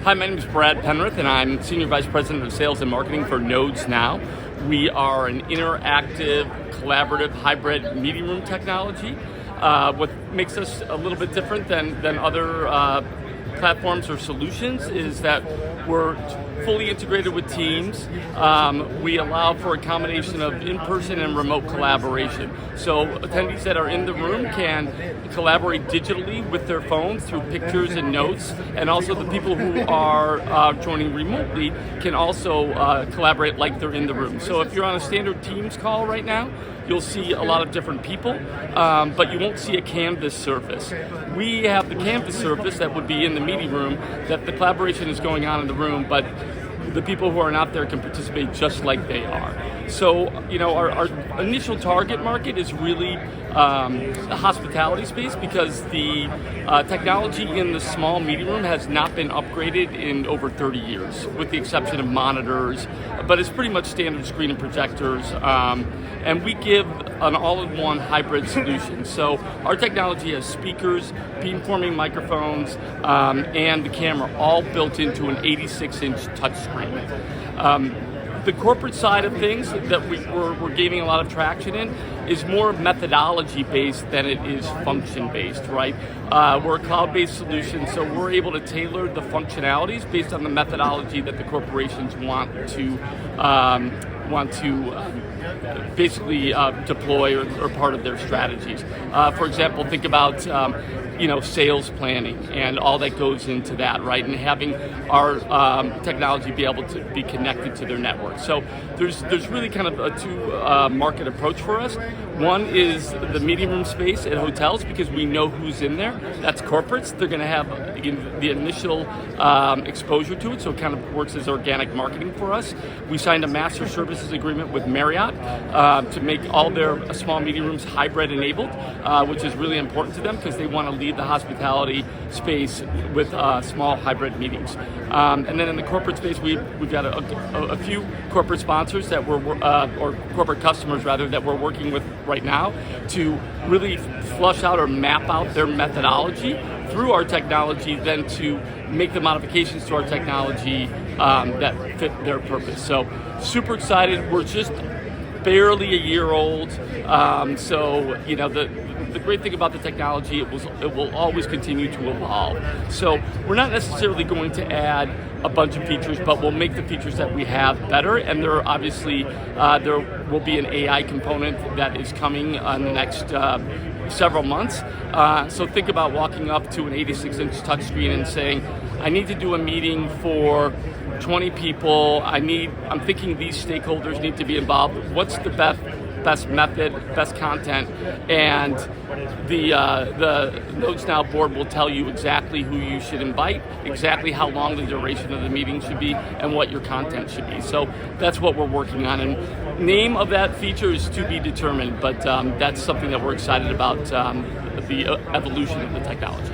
Hi, my name is Brad Penrith, and I'm Senior Vice President of Sales and Marketing for NodesNow. We are an interactive, collaborative, hybrid meeting room technology. What makes us a little bit different than other platforms or solutions is that we're fully integrated with Teams. We allow for a combination of in-person and remote collaboration. So attendees that are in the room can collaborate digitally with their phones through pictures and notes, and also the people who are joining remotely can also collaborate like they're in the room. So if you're on a standard Teams call right now, you'll see a lot of different people, but you won't see a canvas surface. We have the canvas surface that would be in the meeting room, that the collaboration is going on in the room, but the people who are not there can participate just like they are. So, our initial target market is really the hospitality space, because the technology in the small meeting room has not been upgraded in over 30 years, with the exception of monitors, but it's pretty much standard screen and projectors, and we give an all-in-one hybrid solution. So our technology has speakers, beamforming microphones, and the camera all built into an 86-inch touchscreen. The corporate side of things that we're gaining a lot of traction in is more methodology-based than it is function-based, right? We're a cloud-based solution, so we're able to tailor the functionalities based on the methodology that the corporations want to basically deploy or part of their strategies. For example, think about sales planning and all that goes into that, right? And having our technology be able to be connected to their network. So there's really kind of a two market approach for us. One is the meeting room space at hotels, because we know who's in there. That's corporates. They're going to have the initial exposure to it, so it kind of works as organic marketing for us. We signed a master services agreement with Marriott to make all their small meeting rooms hybrid enabled, which is really important to them because they want to lead the hospitality space with small hybrid meetings. And then in the corporate space, we've got a few corporate sponsors that or corporate customers rather, that we're working with right now to really flush out or map out their methodology through our technology, then to make the modifications to our technology that fit their purpose. So super excited. We're just barely a year old. The great thing about the technology, it will always continue to evolve. So we're not necessarily going to add a bunch of features, but we'll make the features that we have better. And there will be an AI component that is coming in the next several months. So think about walking up to an 86-inch touchscreen and saying, I need to do a meeting for 20 people. I'm thinking these stakeholders need to be involved. What's the best method, best content? And the NodesNow board will tell you exactly who you should invite, exactly how long the duration of the meeting should be, and what your content should be. So that's what we're working on. And name of that feature is to be determined, but that's something that we're excited about, the evolution of the technology.